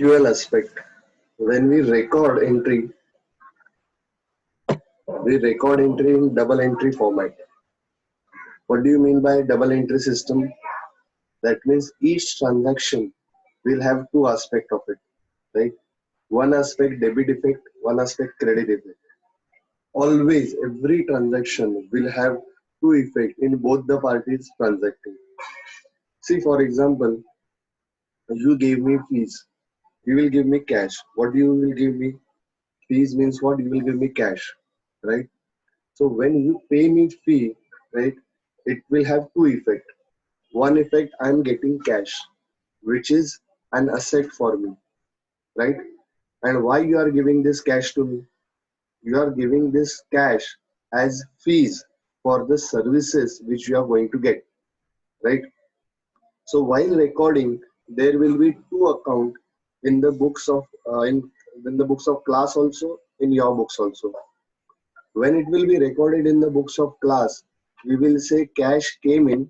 Dual aspect. When we record entry in double entry format. What do you mean by double entry system? That means each transaction will have two aspects of it, right? One aspect debit effect, one aspect credit effect. Always, every transaction will have two effects in both the parties transacting. See, for example, you gave me fees. You will give me cash. What you will give me? Fees means what? You will give me cash, right? So when you pay me fee, right, it will have two effects. One effect, I am getting cash, which is an asset for me, right? And why you are giving this cash to me? You are giving this cash as fees for the services which you are going to get, right? So while recording, there will be two account in the books of in the books of class also, in your books also. When it will be recorded in the books of class, we will say cash came in,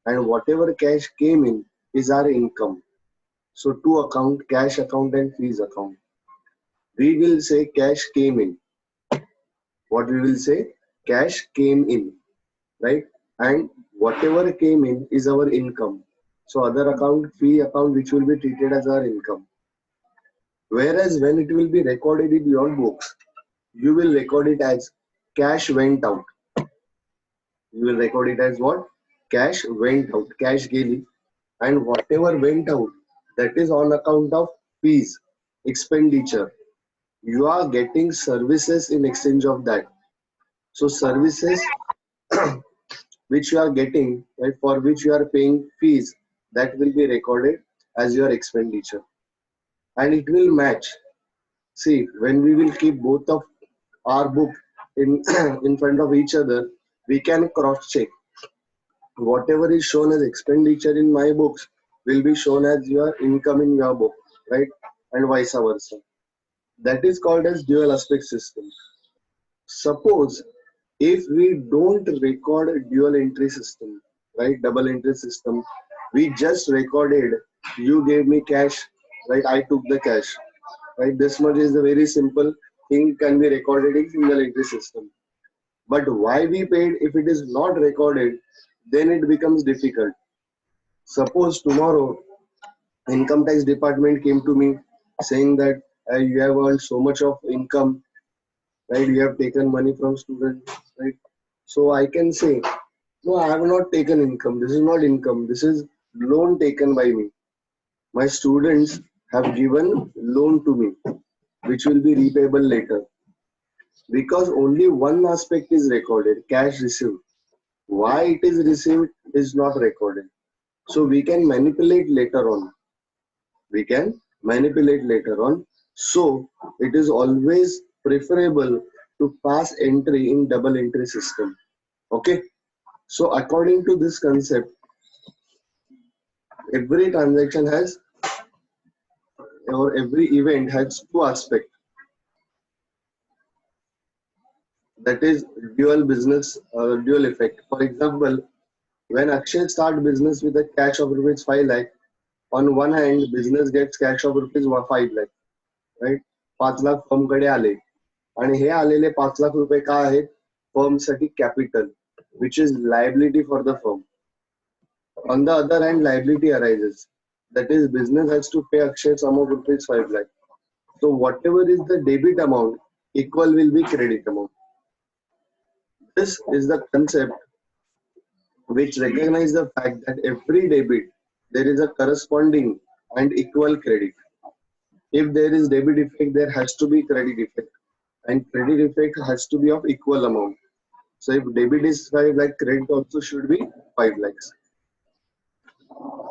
and whatever cash came in is our income. So two account, cash account and fees account. We will say cash came in. What we will say? Cash came in, right? And whatever came in is our income. So other account, fee account, which will be treated as our income. Whereas when it will be recorded in your books, you will record it as cash went out. You will record it as what? Cash went out, cash गेली, and whatever went out, that is on account of fees, expenditure. You are getting services in exchange of that. So services which you are getting, right, for which you are paying fees, that will be recorded as your expenditure, and it will match. See, when we will keep both of our book in in front of each other, we can cross check. Whatever is shown as expenditure in my books will be shown as your income in your book, right? And vice versa. That is called as dual aspect system. Suppose if we don't record a dual entry system, right? Double entry system, we just recorded you gave me cash, right? I took the cash, right? This much is a very simple thing can be recorded in single entry system. But why we paid if it is not recorded, then it becomes difficult. Suppose tomorrow income tax department came to me saying that you have earned so much of income, right? You have taken money from students, right? So I can say, no, I have not taken income. This is not income. This is loan taken by me. My students have given loan to me, which will be repayable later. Because only one aspect is recorded, cash received. Why it is received is not recorded. So we can manipulate later on. We can manipulate later on. So it is always preferable to pass entry in double entry system. Okay. So according to this concept, every transaction has or every event has two aspects. That is dual business, dual effect. For example, when Akshay start business with a cash of rupees 5 lakh, on one hand, business gets cash of rupees 5 lakh, right? 5 lakh firm कडे आले आणि हे आलेले 5 लाख रुपये काय आहेत firm साठी capital which is liability for the firm. On the other hand, liability arises. That is, business has to pay Akshay sum of rupees 5 lakh. So whatever is the debit amount, equal will be credit amount. This is the concept which recognize the fact that every debit there is a corresponding and equal credit. If there is debit effect, there has to be credit effect, and credit effect has to be of equal amount. So if debit is 5 lakh, credit also should be 5 lakhs.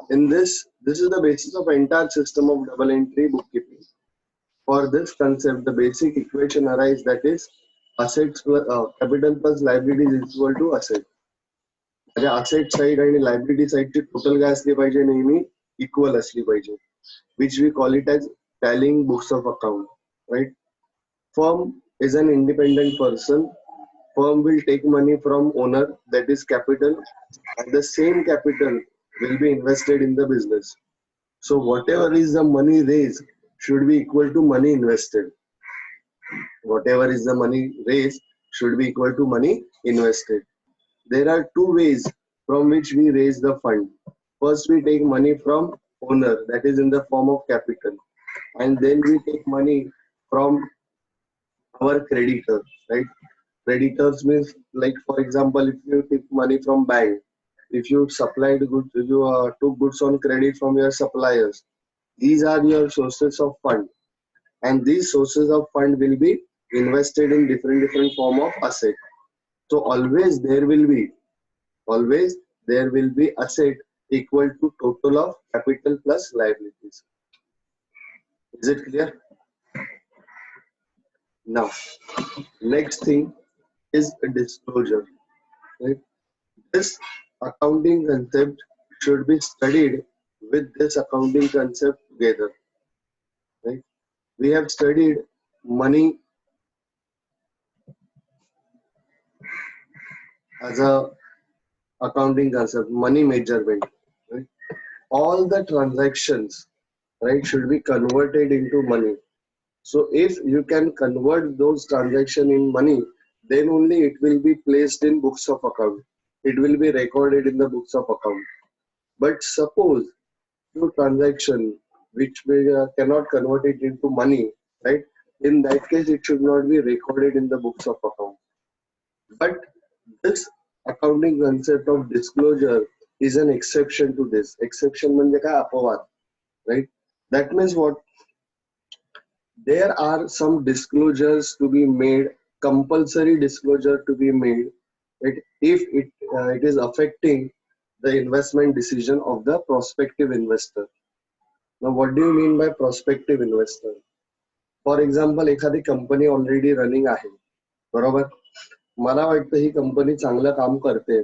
In this is the basis of entire system of double entry bookkeeping. For this concept, the basic equation arises, that is assets plus capital plus liability is equal to asset. म्हणजे asset side आणि liability side ची total काय असली पाहिजे नेहमी equal असली पाहिजे, which we call it as tallying books of account, right? Firm is an independent person. Firm will take money from owner, that is capital, and the same capital will be invested in the business. So whatever is the money raised, should be equal to money invested. Whatever is the money raised should be equal to money invested. There are two ways from which we raise the fund. First, we take money from owner, that is in the form of capital, and then we take money from our creditors, right? Creditors means, like for example, if you take money from bank, if you supplied goods, if you took goods on credit from your suppliers, these are your sources of fund, and these sources of fund will be invested in different form of asset. So always there will be asset equal to total of capital plus liabilities. Is it clear? Now, next thing is disclosure. Right? This accounting concept should be studied with this accounting concept together. Right? We have studied money as a accounting concept, money measurement. Right? All the transactions, right, should be converted into money. So if you can convert those transactions in money, then only it will be placed in books of account. It will be recorded in the books of account. But suppose your transaction which we cannot convert it into money, right? In that case, it should not be recorded in the books of account. But this accounting concept of disclosure is an exception to this. Exception म्हणजे काय अपवाद, right? That means what? There are some disclosures to be made, compulsory disclosure to be made, right? If it is affecting the investment decision of the prospective investor. Now, what do you mean by prospective investor? For example एखादी company already running आहे, बरोबर. मला वाटतं ही company चांगलं काम करते,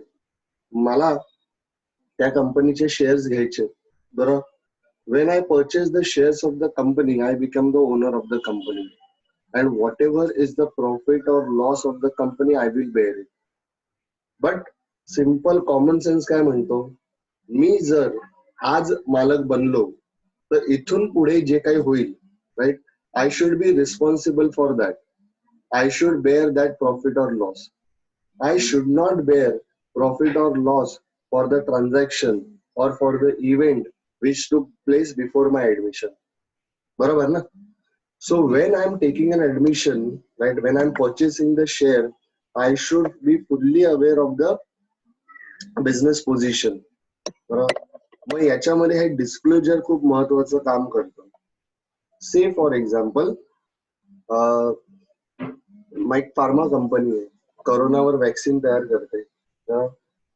मला त्या कंपनीचे शेअर्स घ्यायचे, बरोबर. When I purchase the shares of the company, I become the owner of the company, and whatever is the profit or loss of the company, I will bear it. But simple common sense काय म्हणतो, मी जर आज मालक बनलो तर इथून पुढे जे काही होईल, right, I should be responsible for that. I should bear that profit or loss. I should not bear profit or loss for the transaction or for the event which took place before my admission. बरोबर ना? So when I'm taking an admission, right, when I'm purchasing the share, I should be fully aware of the business position. बरोबर. मग याच्यामध्ये हे disclosure खूप महत्वाचं काम करतं. से फॉर एक्झाम्पल, एक फार्मा कंपनी आहे, कोरोनावर वॅक्सिन तयार करते.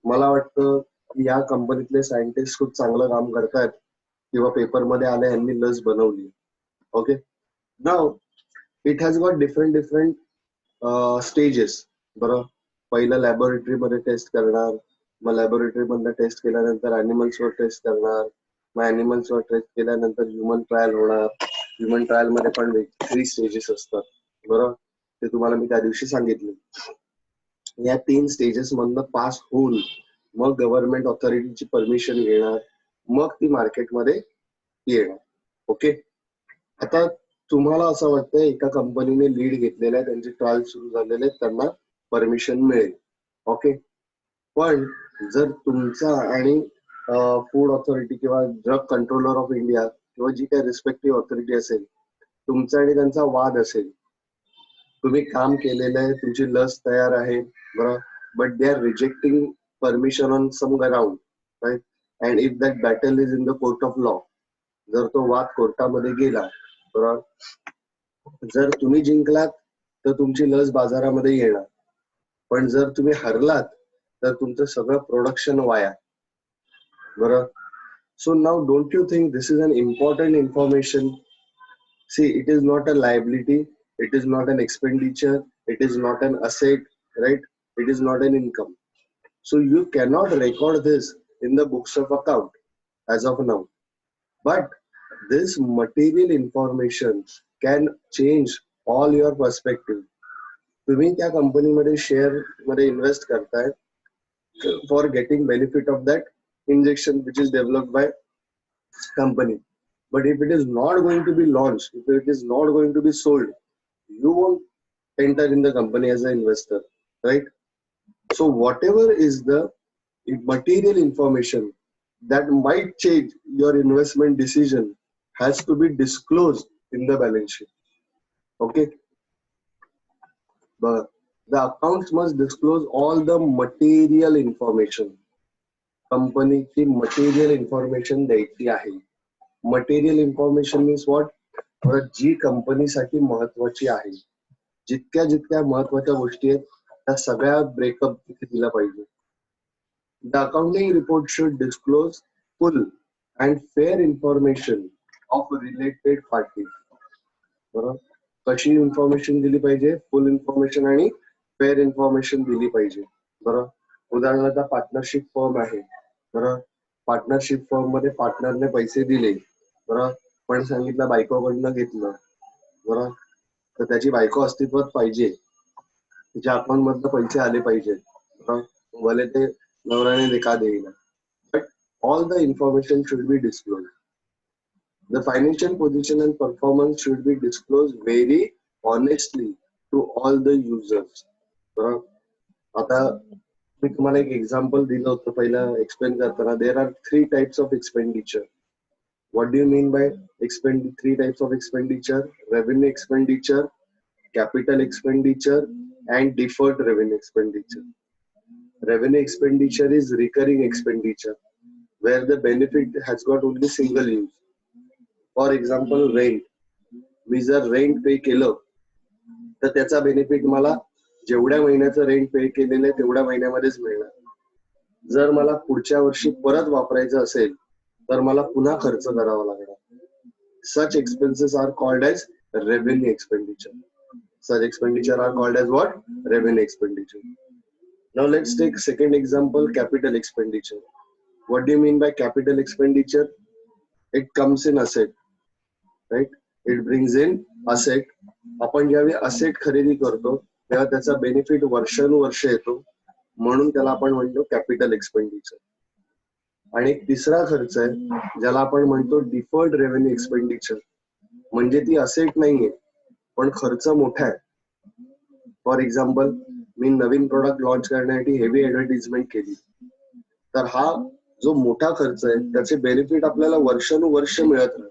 मला वाटतं या कंपनीतले सायंटिस्ट खूप चांगलं काम करतात किंवा पेपरमध्ये आले, यांनी लस बनवली. Okay, now it has got different stages. बरं, पहिलं लॅबोरेटरी मध्ये टेस्ट करणार, मग लॅबोरेटरी मध्ये टेस्ट केल्यानंतर ॲनिमल्सवर टेस्ट करणार, मग ॲनिमल्सवर टेस्ट केल्यानंतर ह्युमन ट्रायल होणार. ह्युमन ट्रायल मध्ये पण 3 स्टेजेस असतात, बरोबर. ते तुम्हाला मी त्या दिवशी सांगितले. या 3 स्टेजेस मधनं पास होऊन मग गव्हर्नमेंट ऑथॉरिटीची परमिशन घेणार, मग ती मार्केटमध्ये येणार. ओके, आता तुम्हाला असं वाटतंय एका कंपनीने लीड घेतलेला आहे, त्यांचे ट्रायल सुरू झालेले आहेत, त्यांना परमिशन मिळेल. ओके, पण जर तुमचा आणि फूड ऑथॉरिटी किंवा ड्रग कंट्रोलर ऑफ इंडिया किंवा जी काही रिस्पेक्टिव्ह ऑथॉरिटी असेल, तुमचा आणि त्यांचा वाद असेल, तुम्ही काम केलेलं आहे, तुमची लस तयार आहे, बरोबर, but they are rejecting permission on some ground, right, and if that battle is in the court of law, जर तो वाद कोर्टामध्ये गेला, बरोबर, जर तुम्ही जिंकलात तर तुमची लस बाजारामध्ये येणार, पण जर तुम्ही हरलात तर तुमचं सगळं प्रोडक्शन वाया, बरोबर. So now don't you think this is an important information? See, it is not a liability, it is not an expenditure, it is not an asset, right? It is not an income. So you cannot record this in the books of account as of now. But this material information can change all your perspective. तुम्ही त्या कंपनीमध्ये share मध्ये invest करताय for getting benefit of that injection which is developed by company, But if it is not going to be launched, if it is not going to be sold, you won't enter in the company as an investor, right? So whatever is the material information that might change your investment decision has to be disclosed in the balance sheet. Okay, the accounts must disclose all the material information. कंपनीची material information द्यायची आहे. Material information means what, जी कंपनीसाठी महत्वाची आहे, जितक्या जितक्या महत्वाच्या गोष्टी आहेत त्या सगळ्या ब्रेकअप तिथे दिला पाहिजे. The accounting report should disclose full and fair information of related parties. बरोबर, कशी इन्फॉर्मेशन दिली पाहिजे, फुल इन्फॉर्मेशन आणि फेअर इन्फॉर्मेशन दिली पाहिजे. बरोबर, उदाहरणार्थ पार्टनरशिप फर्म आहे, बरोबर, पार्टनरशिप फर्म मध्ये पार्टनरने पैसे दिले, बरोबर, पण सांगितलं बायकोकडनं घेतलं, बरोबर, तर त्याची बायको अस्तित्वात पाहिजे, तिच्या अकाउंट मधनं पैसे आले पाहिजे, भले ते नवऱ्याने देखा देईना, but all the information should be disclose. The financial position and performance should be disclosed very honestly to all the users. आता मी तुम्हाला एक एक्झाम्पल दिलं होतं पहिला एक्सप्लेन करताना. There are 3 types of expenditure. What do you mean by 3 types of expenditure? Revenue expenditure, capital expenditure, and deferred revenue expenditure. Revenue expenditure is recurring expenditure where the benefit has got only single use. For example rent. मी जर rent पे केलं तर त्याचा benefit मला जेवढ्या महिन्याचं rent पे केलेलं आहे तेवढ्या महिन्यामध्येच मिळणार. जर मला पुढच्या वर्षी परत वापरायचं असेल तर मला पुन्हा खर्च करावा लागणार. Such expenses are called as revenue expenditure. Such expenditure are called as what? Revenue expenditure. Now let's take second example, capital expenditure. What do you mean by capital expenditure? It comes in asset, right? It brings in asset. आपण ज्यावेळी asset खरेदी करतो तेव्हा त्याचा benefit वर्षानुवर्ष येतो, म्हणून त्याला आपण म्हणतो कॅपिटल एक्सपेंडिचर. आणि एक तिसरा खर्च आहे ज्याला आपण म्हणतो डिफर्ड रेव्हेन्यू एक्सपेंडिचर. म्हणजे ती असेट नाहीये पण खर्च मोठा आहे. For example, me Naveen product launch करण्यासाठी हेवी ऍडव्हर्टिजमेंट केली, तर हा जो मोठा खर्च आहे त्याचे बेनिफिट आपल्याला वर्षानुवर्ष मिळत राहणार.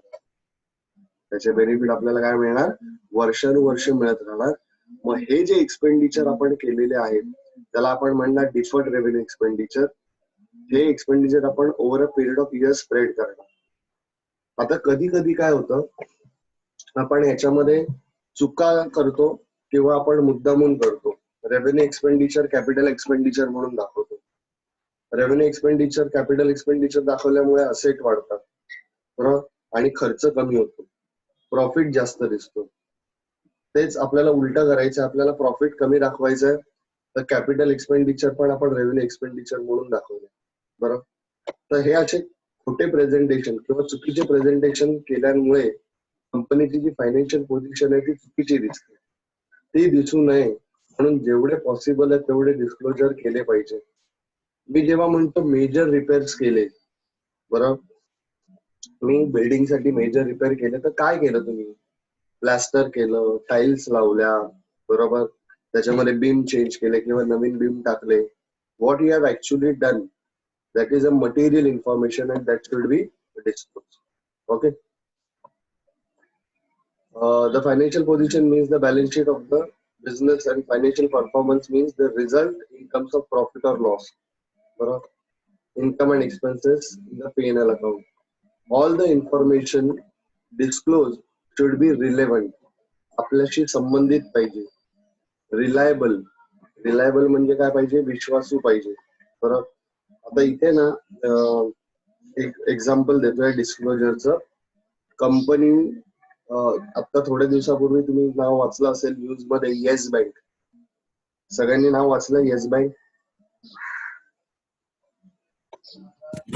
त्याचे बेनिफिट आपल्याला काय मिळणार? वर्षानुवर्ष मिळत राहणार. मग हे जे एक्सपेंडिचर आपण केलेले आहेत त्याला आपण म्हणणार डिफर्ड रेव्हेन्यू एक्सपेंडिचर. हे एक्सपेंडिचर आपण over a period of years spread करणार. आता कधी कधी काय होतं, आपण ह्याच्यामध्ये चुका करतो किंवा आपण मुद्दामून करतो. रेव्हेन्यू एक्सपेंडिचर कॅपिटल एक्सपेंडिचर म्हणून दाखवतो. रेव्हेन्यू एक्सपेंडिचर कॅपिटल एक्सपेंडिचर दाखवल्यामुळे असेट वाढतात, बरोबर, आणि खर्च कमी होतो, प्रॉफिट जास्त दिसतो. तेच आपल्याला उलट करायचं, आपल्याला प्रॉफिट कमी दाखवायचं आहे तर कॅपिटल एक्सपेंडिचर पण आपण रेव्हेन्यू एक्सपेंडिचर म्हणून दाखवले, बरोबर. तर हे असे खोटे प्रेझेंटेशन किंवा चुकीचे प्रेझेंटेशन केल्यामुळे कंपनीची जी फायनान्शियल पोझिशन आहे ती चुकीची दिसते. ती दिसू नये म्हणून जेवढे पॉसिबल आहे तेवढे डिस्क्लोजर केले पाहिजे. मी जेव्हा म्हणतो मेजर रिपेअर्स केले, बरोबर, मी बिल्डिंग साठी मेजर रिपेअर केले, तर काय केलं तुम्ही? प्लास्टर केलं, टाइल्स लावल्या, बरोबर, त्याच्यामध्ये बीम चेंज केले किंवा नवीन बीम टाकले. What you have actually done, that is a material information and that should be disclose. Okay. The financial position means the balance sheet of the business and financial performance means the result in terms of profit or loss. Income and expenses in the P&L account. All the information disclosed should be relevant. आपल्याशी संबंधित पाहिजे. Reliable. Reliable म्हणजे काय पाहिजे? विश्वासू पाहिजे. बरोबर. आता इथे ना एक एक्झाम्पल देतोय डिस्क्लोजरचं. कंपनी आता थोड्या दिवसापूर्वी तुम्ही नाव वाचलं असेल न्यूज मध्ये, येस बँक. सगळ्यांनी नाव वाचलं येस बँक?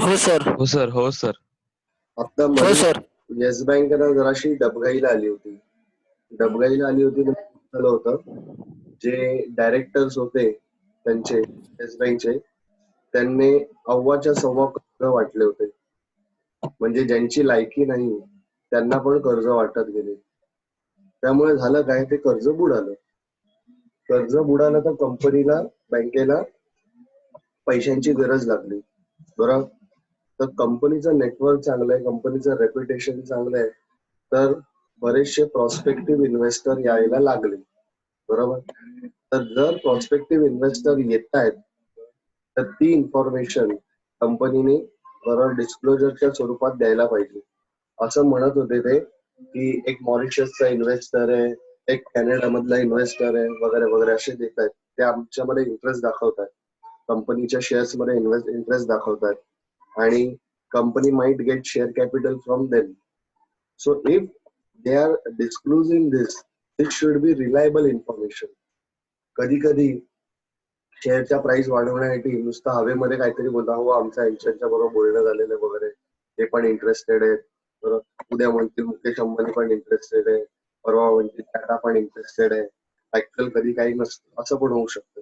हो सर. हो सर. हो सर. आता हो मध्ये सर. येस बँक ना जराशी डबघाईला आली होती. झालं होतं, जे डायरेक्टर्स होते त्यांचे येस बँकचे, त्यांनी 1.25 करोड वाटले होते. म्हणजे ज्यांची लायकी नाही त्यांना पण कर्ज वाटत गेले. त्यामुळे झालं काय, ते कर्ज बुडालं. कर्ज बुडालं तर कंपनीला, बँकेला पैशांची गरज लागली. बरोबर. तर कंपनीचं नेटवर्क चांगलं आहे, कंपनीचं रेप्युटेशन चांगलं आहे, तर बरेचसे प्रॉस्पेक्टिव्ह इन्व्हेस्टर यायला लागले. बरोबर. तर जर प्रॉस्पेक्टिव्ह इन्व्हेस्टर येत आहेत तर ती इन्फॉर्मेशन कंपनीने बरोबर डिस्क्लोजरच्या स्वरूपात द्यायला पाहिजे. असं म्हणत होते ते की एक मॉरिशसचा इन्व्हेस्टर आहे, एक कॅनडा मधला इन्व्हेस्टर आहे, वगैरे वगैरे असे देत आहेत. ते आमच्यामध्ये इंटरेस्ट दाखवतात, कंपनीच्या शेअर्स मध्ये इंटरेस्ट दाखवतात आणि company might get share capital from them. So if they are disclosing this should be reliable information. कधी कधी शेअरच्या प्राइस वाढवण्यासाठी नुसतं हवेमध्ये काहीतरी बोलता, हो आमच्या यांच्या बरोबर बोलणं झालेलं वगैरे, ते पण इंटरेस्टेड आहेत. बरोबर. उद्या म्हणतील मुकेश अंबानी पण इंटरेस्टेड आहे, परवा म्हणतील टाटा पण इंटरेस्टेड आहे. ऍक्च्युअल कधी काही नसतं, असं पण होऊ शकतं.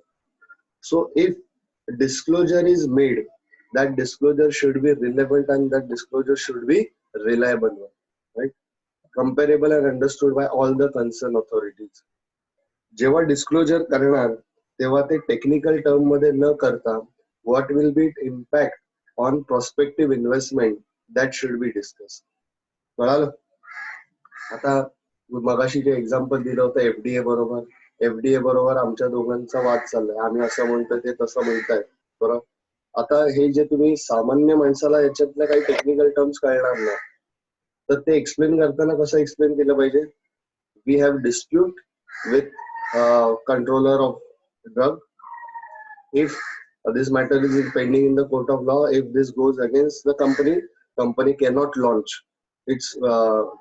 So if disclosure is made, that disclosure should be relevant and that disclosure should be reliable, right? Comparable and understood by all the concerned authorities. जेव्हा डिस्क्लोजर करणार तेव्हा ते टेक्निकल टर्म मध्ये न करता what will be impact on prospective investment that should be discuss. कळालं? आता मगाशी जे एक्झाम्पल दिलं होतं एफडीए बरोबर, एफडीए बरोबर आमच्या दोघांचा वाद चाललाय. आम्ही असं म्हणतोय, ते तसं म्हणतायत. बरोबर. आता हे जे तुम्ही सामान्य माणसाला याच्यातल्या काही टेक्निकल टर्म्स कळणार नाही, तर ते एक्सप्लेन करताना कसं एक्सप्लेन केलं पाहिजे? We have dispute with controller of drug. If this matter is pending in the court of law, if this goes against the company cannot launch its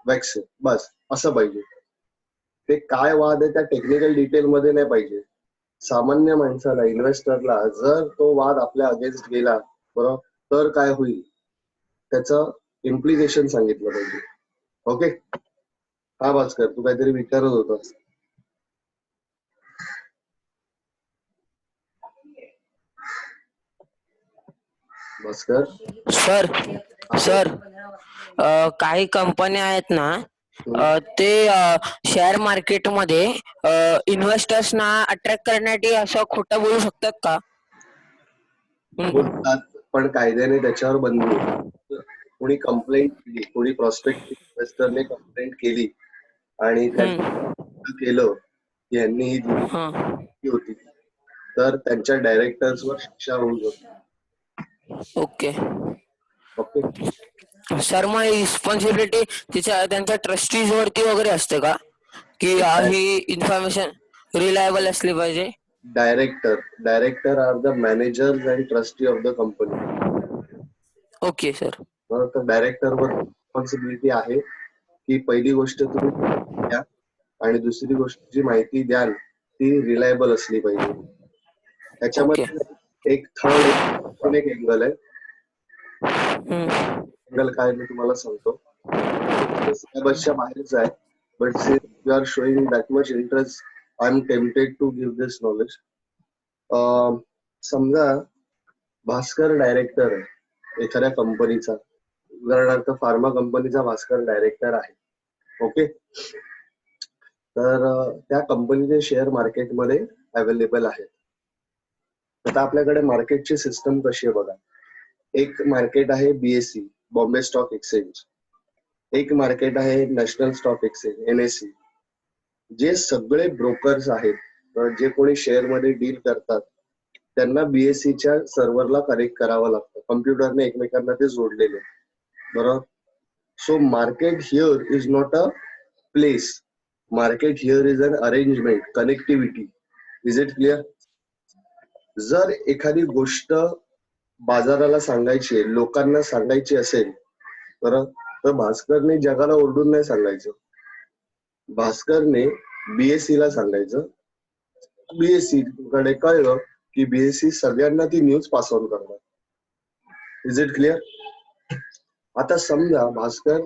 vaccine. बस असं पाहिजे. ते काय वाद आहे त्या टेक्निकल डिटेल मध्ये नाही पाहिजे. सामान्य माणसाला, इन्व्हेस्टरला जर तो वाद आपल्या अगेन्स्ट गेला, बरोबर, तर काय होईल त्याचं इम्प्लिकेशन सांगितलं पाहिजे. ओके. हा भास्कर, तू काहीतरी विचारत होतास. भास्कर. सर काही कंपन्या आहेत ना, ते शेअर मार्केट मध्ये इन्व्हेस्टर्सना अट्रॅक्ट करण्यासाठी असं खोटं बोलू शकतात का? बोलतात, पण कायद्याने त्याच्यावर बंदी आहे. कोणी कंप्लेंट केली, कोणी प्रॉस्पेक्टिव्ह इन्व्हेस्टरने कंप्लेंट केली आणि त्यांनी केलं की यांनी ही दिली होती, तर त्यांच्या डायरेक्टर्सवर शिक्षा होऊ शकते. ओके. ओके. सर, मग रिस्पॉन्सिबिलिटी त्यांच्या ट्रस्टीज वरती वगैरे असते का, की ही इन्फॉर्मेशन रिलायबल असली पाहिजे? Director are the managers and trustee of the company. Okay sir. तर डायरेक्टरवर रिस्पॉन्सिबिलिटी आहे की पहिली गोष्ट तुम्ही द्या आणि दुसरी गोष्ट जी माहिती द्याल ती रिलायबल असली पाहिजे. त्याच्यामध्ये एक थर्ड एक एंगल आहे. एंगल काय मी तुम्हाला सांगतो. सिलेबसच्या बाहेरच आहे, but since you are showing that much interest, I am tempted to give this knowledge. समजा भास्कर डायरेक्टर आहे एखाद्या कंपनीचा, उदाहरणार्थ फार्मा कंपनीचा भास्कर डायरेक्टर आहे. ओके. तर त्या कंपनीचे शेअर मार्केटमध्ये अवेलेबल आहेत. आता आपल्याकडे मार्केटची सिस्टम कशी आहे बघा. एक मार्केट आहे बीएससी, बॉम्बे स्टॉक एक्सचेंज. एक मार्केट आहे नॅशनल स्टॉक एक्सचेंज, एनएससी. जे सगळे ब्रोकर्स आहेत, जे कोणी शेअर मध्ये डील करतात, त्यांना बीएससीच्या सर्व्हरला कनेक्ट करावं लागतं. कम्प्युटरने एकमेकांना ते जोडलेले. बरोबर. So market here is not a place, market here is an arrangement, connectivity. Is it clear? जर एखादी गोष्ट बाजाराला सांगायची, लोकांना सांगायची असेल, तर भास्करने जगाला ओरडून नाही सांगायचं. भास्करने बीएससी ला सांगायचं. बीएससी कडे कळलं की बीएससी सगळ्यांना ती न्यूज पास ऑन करणार. Is it clear? आता समजा भास्कर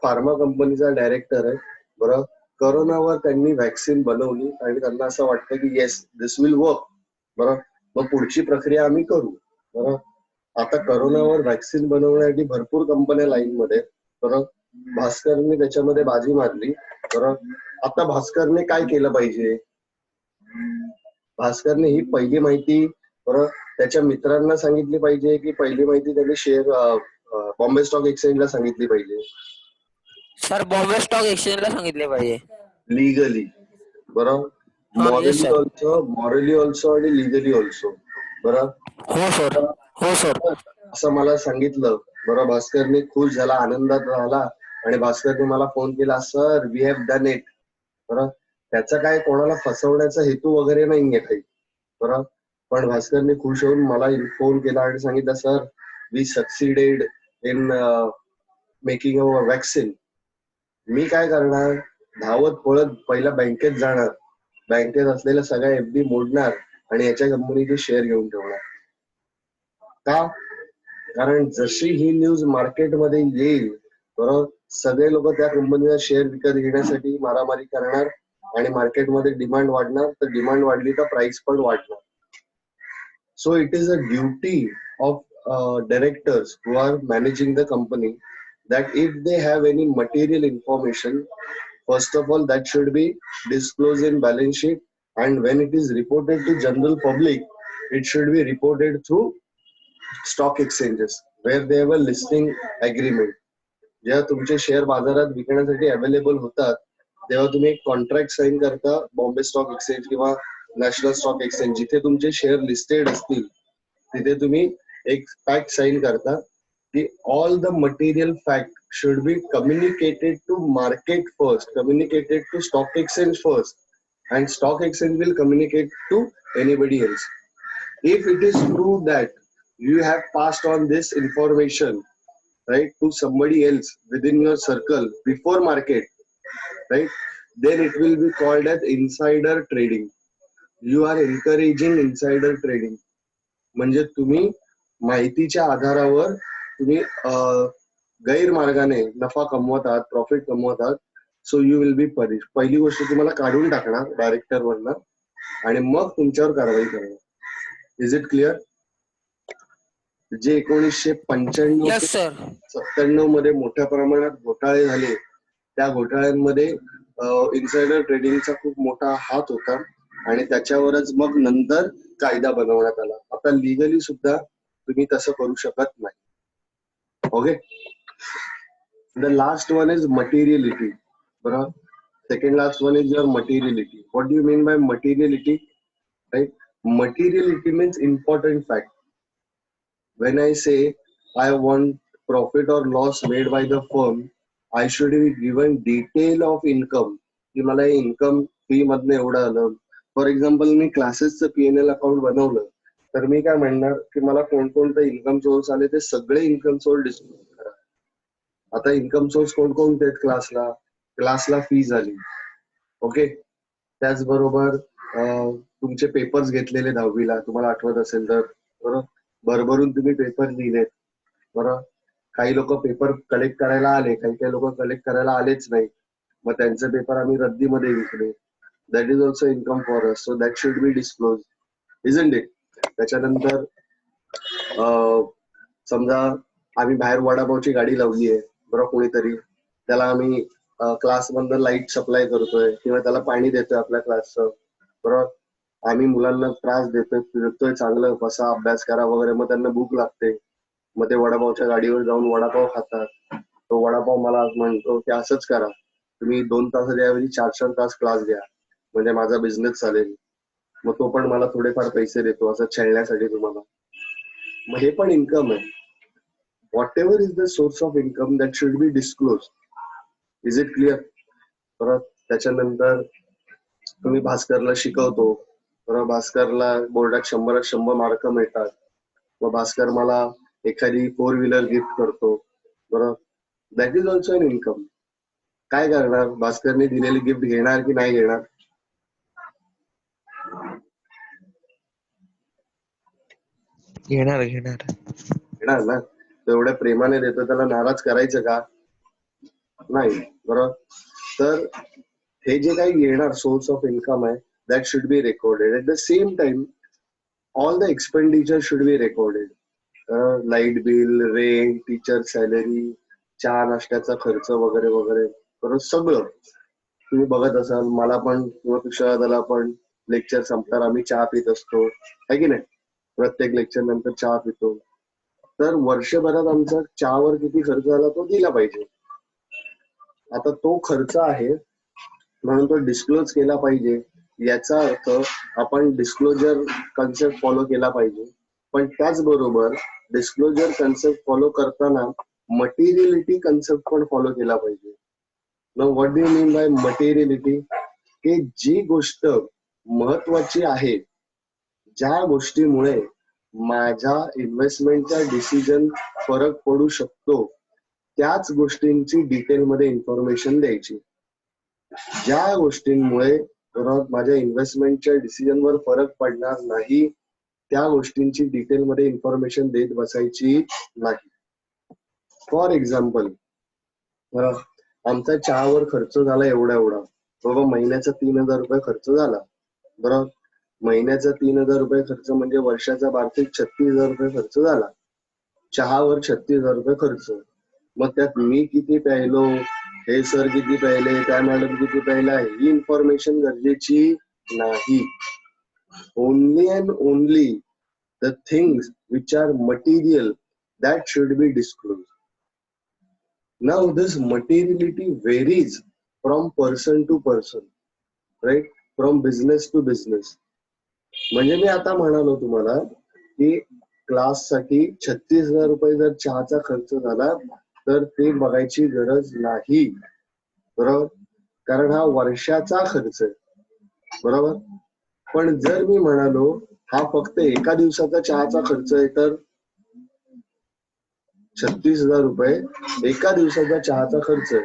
फार्मा कंपनीचा डायरेक्टर आहे, बरोबर. करोनावर त्यांनी व्हॅक्सिन बनवली आणि त्यांना असं वाटतं की येस दिस विल वर्क, बरोबर. मग पुढची प्रक्रिया आम्ही करू, बरोबर. आता करोनावर व्हॅक्सिन बनवण्यासाठी भरपूर कंपन्या लाईन मध्ये, बरोबर. भास्करने त्याच्यामध्ये बाजी मारली. बरं, आता भास्करने काय केलं पाहिजे? भास्करने ही पहिली माहिती बरं त्याच्या मित्रांना सांगितली पाहिजे की पहिली माहिती त्याने शेअर बॉम्बे स्टॉक एक्सचेंजला सांगितली पाहिजे? सर बॉम्बे स्टॉक एक्सचेंजला सांगितले पाहिजे. लिगली, बरं, हा येस सर. मॉरली ऑल्सो आणि लिगली ऑल्सो. बरं, हो सर. हो सर. असं मला सांगितलं. बरं, भास्करने खुश झाला, आनंदात राहिला आणि भास्करने मला फोन केला, sir we have done it. बरं, त्याचा काय कोणाला फसवण्याचा हेतू वगैरे नाहीये काही. बरं, पण भास्करने खुश होऊन मला फोन केला आणि सांगितलं, sir we succeeded in making a vaccine. मी काय करणार? धावत पळत पहिला बँकेत जाणार, बँकेत असलेल्या सगळ्या एफडी मोडणार आणि याच्या कंपनीचे शेअर घेऊन ठेवणार. का? कारण जशी ही न्यूज मार्केटमध्ये येईल, बरोबर, सगळे लोक त्या कंपनीचा शेअर विकत घेण्यासाठी मारामारी करणार आणि मार्केटमध्ये डिमांड वाढणार, तर डिमांड वाढली तर प्राइस पण वाढणार. So it is a duty of directors who are managing the company that if they have any material information, first of all, that should be disclosed in balance sheet, and when it is reported to general public, it should be reported through stock exchanges where they have a listing agreement. जेव्हा तुमचे share बाजारात विकण्यासाठी available होतात तेव्हा तुम्ही एक contract sine करता Bombay stock exchange किंवा नॅशनल स्टॉक एक्सचेंज, जिथे तुमचे शेअर लिस्टेड असतील तिथे तुम्ही एक फॅक्ट साईन करता की all the material fact should be communicated to market first, communicated to stock exchange first, and stock exchange will communicate to anybody else. If it is true that you have passed on this information, right, to somebody else within your circle before market, right, then it will be called as insider trading. You are encouraging insider trading. म्हणजे तुम्ही माहितीच्या आधारावर तुम्ही गैरमार्गाने नफा कमवत आहात, profit कमवत आहात. So you will be punish. पहिली गोष्ट तुम्हाला काढून टाकणार डायरेक्टर वरनं आणि मग तुमच्यावर कारवाई करणार. Is it clear? जे 1995 येस ते सर. 97 मध्ये मोठ्या प्रमाणात घोटाळे झाले, त्या घोटाळ्यांमध्ये इन्सायडर ट्रेडिंगचा खूप मोठा हात होता आणि त्याच्यावरच मग नंतर कायदा बनवण्यात आला. आता लिगली सुद्धा तुम्ही तसं करू शकत नाही. Okay. The last one is materiality. बरोबर. Second last one is your materiality. What do you mean by materiality? Right? Materiality means important fact. When I say I want profit or loss made by the firm, I should be given detail of income. की मला income fee मधनं एवढं आलं. For example मी क्लासेसचं PNL account बनवलं तर मी काय म्हणणार की मला कोणकोणते इन्कम सोर्स आले ते सगळे इन्कम सोर्स डिस्क्लोज करा. आता इन्कम सोर्स कोणकोणते आहेत? क्लासला फी झाली. ओके. त्याचबरोबर तुमचे पेपर्स घेतलेले 10वीला तुम्हाला आठवत असेल तर, बरोबर, भरभरून तुम्ही पेपर लिहिलेत. बरोबर. काही लोक पेपर कलेक्ट करायला आले, काही लोक कलेक्ट करायला आलेच नाही, मग त्यांचे पेपर आम्ही रद्दीमध्ये विकले. That is also income for us. So that should be disclose, isn't it? त्याच्यानंतर समजा आम्ही बाहेर वडापावची गाडी लावली आहे, बरोबर, कोणीतरी त्याला आम्ही क्लास मधनं लाईट सप्लाय करतोय किंवा त्याला पाणी देतोय आपल्या क्लासचं, बरोबर. आम्ही मुलांना त्रास देतोय, फिरतोय, चांगलं बसा अभ्यास करा वगैरे, मग त्यांना भूक लागते, मग ते वडापावच्या गाडीवर जाऊन वडापाव खातात. तो वडापाव मला म्हणतो की असंच करा, तुम्ही 2 तासाच्या ऐवजी 4-4 तास क्लास घ्या म्हणजे माझा बिझनेस चालेल. मग तो पण मला थोडेफार पैसे देतो असं छळण्यासाठी तुम्हाला. मग हे पण इन्कम आहे. What ever is the source of income that should be disclose. Is it clear? परत त्याच्यानंतर तुम्ही भास्करला शिकवतो, बरोबर, भास्करला बोर्डात 100 मार्क मिळतात, मग भास्कर मला एखादी 4 व्हीलर गिफ्ट करतो, बरोबर, that is also an income. काय करणार? भास्करने दिलेली गिफ्ट घेणार की नाही घेणार? घेणार ना. एवढ्या प्रेमाने देतो, त्याला नाराज करायचं का? नाही, बरोबर. तर हे जे काही येणार सोर्स ऑफ इन्कम आहे that should be recorded. At the same time all the expenditure should be recorded. Light bill, rent, teacher salary, चहा नाश्त्याचा खर्च वगैरे वगैरे, परत सगळं तुम्ही बघत असाल, मला पण किंवा तुषारदाला पण लेक्चर संपल्यावर आम्ही चहा पित असतो, है की नाही? प्रत्येक लेक्चर नंतर चहा पितो. तर वर्षभरात आमचा चहावर किती खर्च झाला तो दिला पाहिजे. आता तो खर्च आहे म्हणून तो डिस्क्लोज केला पाहिजे, याचा अर्थ आपण डिस्क्लोजर कन्सेप्ट फॉलो केला पाहिजे. पण त्याचबरोबर डिस्क्लोजर कन्सेप्ट फॉलो करताना मटेरियलिटी कन्सेप्ट पण फॉलो केला पाहिजे. Now what do you mean by materiality? की जी गोष्ट महत्वाची आहे, ज्या गोष्टीमुळे माझ्या इन्व्हेस्टमेंटचा डिसिजन फरक पडू शकतो, त्याच गोष्टींची डिटेलमध्ये इन्फॉर्मेशन द्यायची. ज्या गोष्टींमुळे माझ्या इन्व्हेस्टमेंटच्या डिसिजनवर फरक पडणार नाही, त्या गोष्टींची डिटेलमध्ये इन्फॉर्मेशन देत बसायची नाही. फॉर एक्झाम्पल, आमचा चहावर खर्च झाला एवढा एवढा, बाबा महिन्याचा 3,000 रुपये खर्च झाला, बरोबर? महिन्याचा 3,000 रुपये खर्च म्हणजे वर्षाचा बार्षिक 36,000 रुपये खर्च झाला. चहावर 36,000 रुपये खर्च. मग त्यात मी किती प्यायलो, हे सर किती प्यायले, त्या मॅडम किती प्यायला, ही इन्फॉर्मेशन गरजेची नाही. Only and only the things which are material that should be disclosed. Now this materiality varies from person to person, right? From business to business. म्हणजे मी आता म्हणालो तुम्हाला की क्लाससाठी 36,000 रुपये जर चहाचा खर्च झाला तर ते बघायची गरज नाही, बरोबर? कारण हा वर्षाचा खर्च आहे, बरोबर? पण जर मी म्हणालो हा फक्त एका दिवसाचा चहाचा खर्च आहे, तर 36,000 रुपये एका दिवसाचा चहाचा खर्च आहे,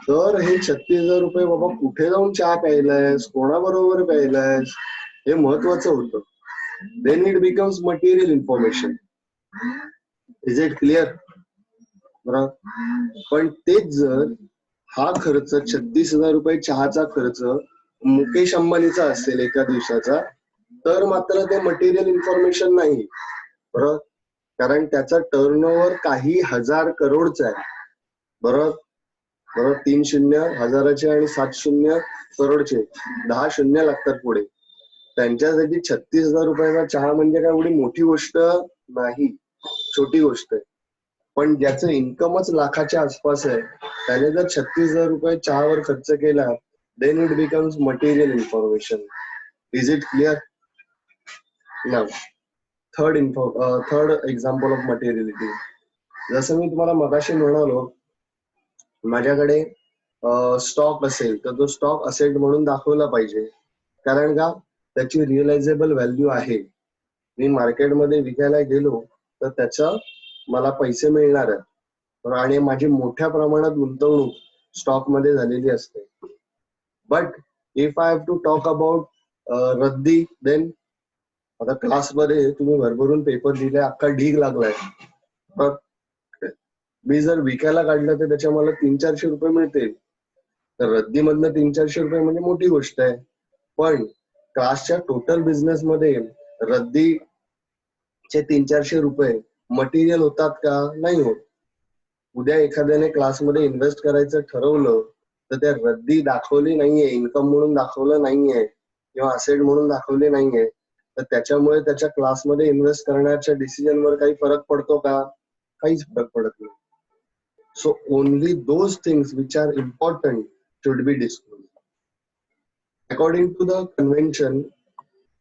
तर हे 36,000 रुपये बाबा कुठे जाऊन चहा प्यायलायस, कोणाबरोबर प्यायलायस, हे महत्वाचं होतं. Then it becomes material information. Is it clear? बरोबर. पण तेच जर हा खर्च 36,000 रुपये चहाचा खर्च मुकेश अंबानीचा असेल एका दिवसाचा, तर मात्र ते मटेरियल इन्फॉर्मेशन नाही, बरोबर? कारण त्याचा टर्नओव्हर काही हजार करोडचा आहे, बरोबर? बरोबर. 3 शून्य हजाराचे आणि 7 शून्य करोडचे, 10 शून्य लागतात पुढे. त्यांच्यासाठी 36,000 रुपयाचा चहा म्हणजे काय एवढी मोठी गोष्ट नाही, छोटी गोष्ट आहे. पण ज्याचं इन्कमच लाखाच्या आसपास आहे, त्याने जर 36,000 रुपये चहावर खर्च केला, then it becomes material information. Is it clear? Now third example of materiality. जसं मी तुम्हाला मगाशी म्हणालो, माझ्याकडे स्टॉक असेल तर तो स्टॉक असेट म्हणून दाखवला पाहिजे, कारण का त्याची रिअलायझेबल व्हॅल्यू आहे. मी मार्केटमध्ये विकायला गेलो तर त्याचा मला पैसे मिळणार आहेत आणि माझी मोठ्या प्रमाणात गुंतवणूक स्टॉक मध्ये झालेली असते. But if I have to talk about रद्दी, देन आता क्लासमध्ये तुम्ही भरभरून पेपर दिले, अख्खा ढीग लागलाय, मी जर विकायला काढलं तर त्याच्या मला 300-400 रुपये मिळतील. तर रद्दीमधनं 300-400 रुपये म्हणजे मोठी गोष्ट आहे. पण क्लासच्या टोटल बिझनेस मध्ये रद्दीचे 300-400 रुपये मटेरियल होतात का? नाही होत. उद्या एखाद्याने क्लासमध्ये इन्व्हेस्ट करायचं ठरवलं तर त्या रद्दी दाखवली नाहीये, इन्कम म्हणून दाखवलं नाहीये किंवा असेट म्हणून दाखवले नाहीये, तर त्याच्यामुळे त्याच्या क्लासमध्ये इन्व्हेस्ट करण्याच्या डिसिजनवर काही फरक पडतो का? काहीच फरक पडत नाही. So only those things which are important should be disclosed. According to the convention,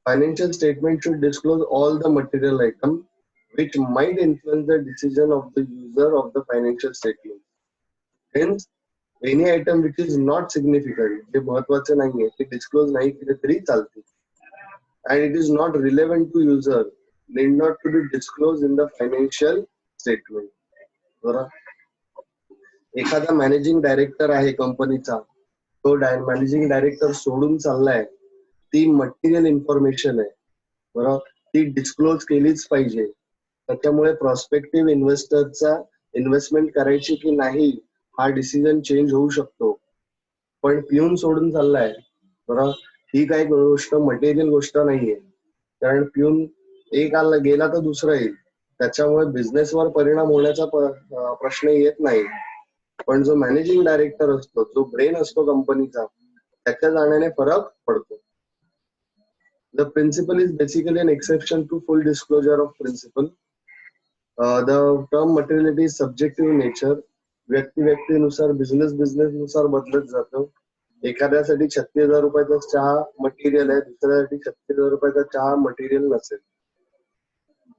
financial statement should disclose all the material items which might influence the decision of the user of the financial statement. Hence, any item which is not significant, जे महत्वाचे नाहीये, ते disclose नाही केले तरी चालते. And it is not relevant to user, need not to be disclosed in the financial statement. बरोबर? एखादा मॅनेजिंग डायरेक्टर आहे कंपनीचा, तो मॅनेजिंग डायरेक्टर सोडून चाललाय, ती मटेरियल इन्फॉर्मेशन आहे, बरोबर? ती डिस्क्लोज केलीच पाहिजे. त्याच्यामुळे प्रॉस्पेक्टिव्ह इन्व्हेस्टरचा इन्व्हेस्टमेंट करायची की नाही हा डिसिजन चेंज होऊ शकतो. पण पिऊन सोडून चाललाय, बरोबर, ही काही गोष्ट मटेरियल गोष्ट नाहीये. कारण पिऊन एक आला गेला तर दुसरा येईल, त्याच्यामुळे बिझनेसवर परिणाम होण्याचा प्रश्न येत नाही. पण जो मॅनेजिंग डायरेक्टर असतो, जो ब्रेन असतो कंपनीचा, त्याच्या जाण्याने फरक पडतो. The principle is basically an exception to full disclosure of principle. The term materiality is subjective in nature. व्यक्तीनुसार, बिझनेस नुसार बदलत जातं. एखाद्यासाठी 36,000 रुपयाचा चहा मटेरियल आहे, दुसऱ्यासाठी 36,000 रुपयाचा चहा मटेरियल नसेल.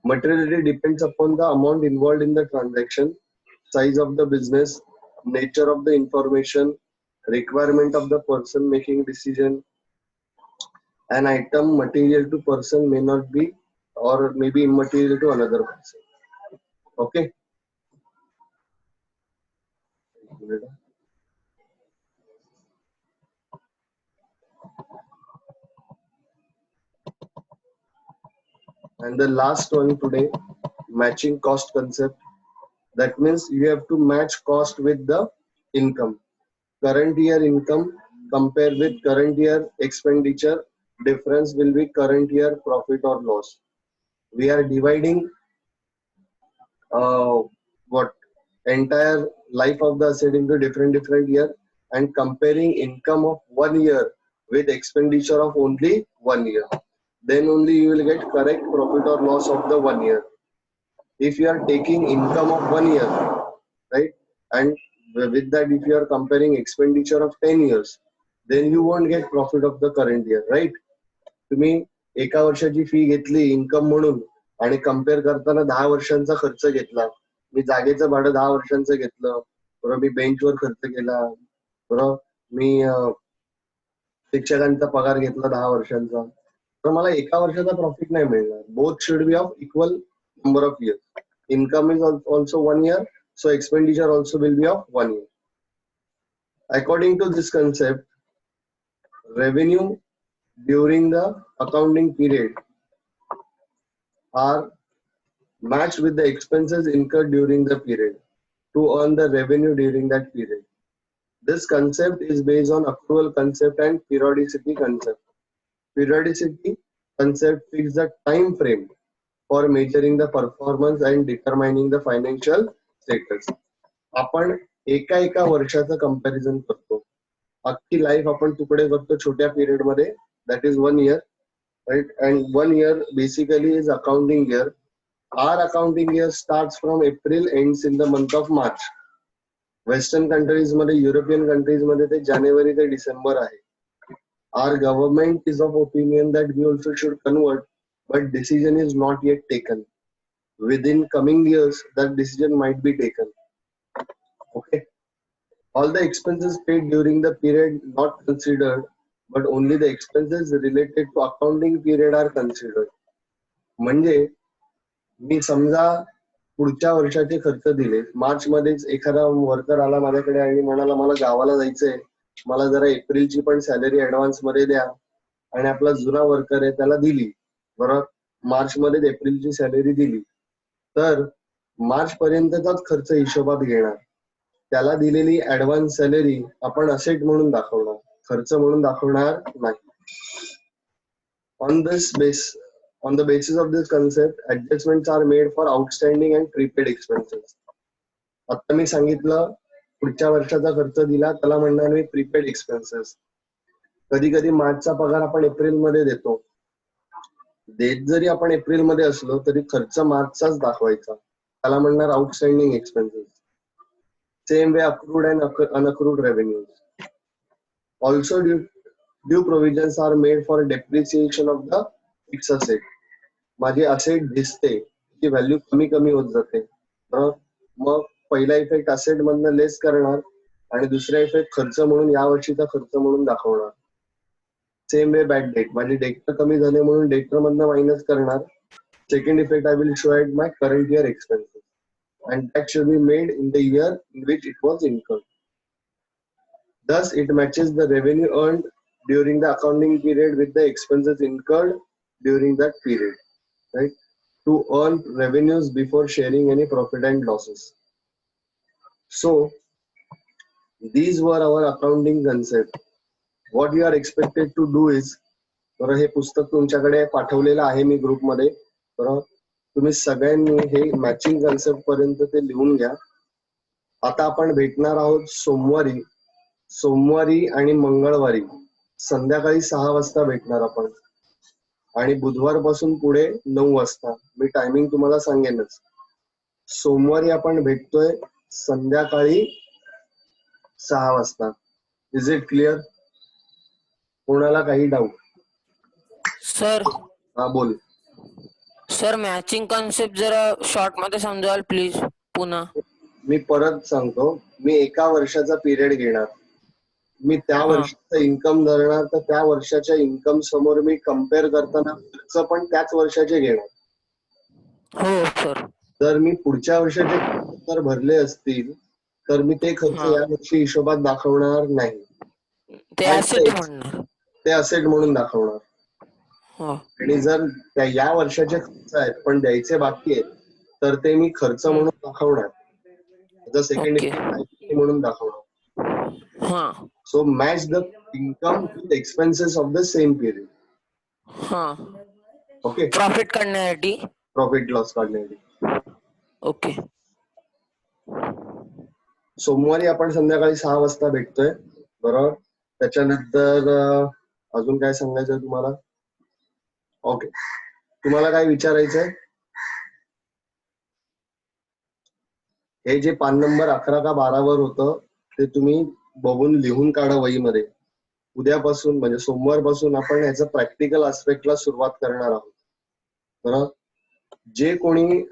Materiality depends upon the amount involved in the transaction, size of the business, nature of the information, requirement of the person making decision. An item material to person may not be or may be immaterial to another person. Okay. And the last one today, matching cost concept. That means you have to match cost with the income. Current year income compare with current year expenditure. Difference will be current year profit or loss. We are dividing what entire life of the asset into different year and comparing income of 1 year with expenditure of only 1 year. Then only you will get correct profit or loss of the 1 year. If you are taking income of 1 year, right, and with that if you are comparing expenditure of 10 years, then you won't get profit of the current year, right? तुम्ही एका वर्षाची fee घेतली income म्हणून आणि compare करताना 10 वर्षांचा खर्च घेतला. मी जागेचं भाडं 10 वर्षांचं घेतलं, बरोबर, मी बेंचवर खर्च केला, बरोबर, मी शिक्षकांचा पगार घेतला 10 वर्षांचा, तर मला एका वर्षाचा प्रॉफिट नाही मिळणार. Both should be of equal number of years. Income is also 1 year, so expenditure also will be of 1 year. According to this concept, revenue during the accounting period are matched with the expenses incurred during the period to earn the revenue during that period. This concept is based on accrual concept and periodicity concept. Periodicity concept fixes the time frame for measuring the performance and determining the financial status. आपण एका वर्षाचं comparison करतो. अख्खी life आपण तुकडे करतो छोट्या period मध्ये, that is 1 year, right? And 1 year basically is accounting year. Our accounting year starts from April, ends in the month of March. Western countries मध्ये, युरोपियन कंट्रीज मध्ये ते जानेवारी ते डिसेंबर आहे. Our government is of opinion that we also should convert, but decision is not yet taken. Within coming years, that decision might be taken. Okay. All the expenses paid during the period not considered, but only the expenses related to accounting period are considered. म्हणजे मी समजा पुढच्या वर्षाचे खर्च दिले, मार्च मध्येच एखादा worker आला माझ्याकडे आणि म्हणाला मला गावाला जायचंय, मला जरा एप्रिलची पण सॅलरी ऍडव्हान्स मध्ये द्या, आणि आपला जुना वर्कर आहे त्याला दिली, बरोबर, मार्च मध्ये एप्रिलची सॅलरी दिली, तर मार्च पर्यंतचाच खर्च हिशोबात घेणार. त्याला दिलेली ऍडव्हान्स सॅलरी आपण असेट म्हणून दाखवणार, खर्च म्हणून दाखवणार नाही. On the basis of this concept, adjustments are made for outstanding and prepaid expenses. आता मी सांगितलं पुढच्या वर्षाचा खर्च दिला त्याला म्हणणार मी प्रीपेड एक्सपेन्सेस. कधी कधी मार्चचा पगार आपण एप्रिल मध्ये देतो, देत जरी आपण एप्रिल मध्ये असलो तरी खर्च मार्चचाच दाखवायचा, त्याला म्हणणार outstanding expenses. Same way accrued and unaccrued revenues. Also due provisions are made for depreciation of the fixed asset. माझी असेट दिसते ती व्हॅल्यू कमी कमी होत जाते, मग पहिला इफेक्ट असेट मधनं लेस करणार आणि दुसरा इफेक्ट खर्च म्हणून या वर्षीचा खर्च म्हणून दाखवणार. सेम वे बॅड डेट, माझी डेटर कमी झाले म्हणून डेटर मधनं मायनस करणार. Second effect I will show at my current year expenses and that should be made in the year in which it was incurred. Thus, it matches the revenue earned during the accounting period with the expenses incurred during that period, right? To earn revenues before sharing any profit and losses. So, these were our accounting concept. What you are expected to do is, बरं, हे पुस्तक तुमच्याकडे पाठवलेलं आहे मी ग्रुपमध्ये, बरोबर, तुम्ही सगळ्यांनी हे मॅचिंग कन्सेप्ट पर्यंत ते लिहून घ्या. आता आपण भेटणार आहोत सोमवारी आणि मंगळवारी संध्याकाळी 6 वाजता भेटणार आपण, आणि बुधवारपासून पुढे 9 वाजता. मी टायमिंग तुम्हाला सांगेनच. सोमवारी आपण भेटतोय संध्याकाळी 6 वाजता. Is it clear? कोणाला काही डाऊट? सर हा बोल. सर मॅचिंग कॉन्सेप्ट जरा शॉर्ट मध्ये समजाल प्लीज पुन्हा. मी परत सांगतो, मी एका वर्षाचा पिरियड घेणार, मी त्या वर्षाचा इन्कम धरणार, तर त्या वर्षाच्या इन्कम समोर मी कम्पेअर करताना खर्च पण त्याच वर्षाचे घेणार. हो सर. जर मी पुढच्या वर्षाचे खर्च जर भरले असतील तर मी ते खर्च या वर्षी हिशोबात दाखवणार नाही, ते ऍसेट म्हणणार. ते असेट म्हणून दाखवणार. आणि जर या वर्षाचे खर्च आहेत पण द्यायचे बाकी आहेत तर ते मी खर्च म्हणून दाखवणार, सेकंड म्हणून दाखवणार. So match the income with expenses of the same period. Okay, profit काढण्यासाठी, प्रॉफिट लॉस काढण्यासाठी. ओके. सोमवारी आपण संध्याकाळी 6 वाजता भेटतोय, बरोबर. त्याच्यानंतर अजून काय सांगायचं तुम्हाला? ओके, तुम्हाला काय विचारायचंय? हे जे पान नंबर 11 का 12 वर होतं ते तुम्ही बघून लिहून काढा वहीमध्ये. उद्यापासून म्हणजे सोमवारपासून आपण याचं प्रॅक्टिकल आस्पेक्टला सुरुवात करणार आहोत, बरोबर. जे कोणी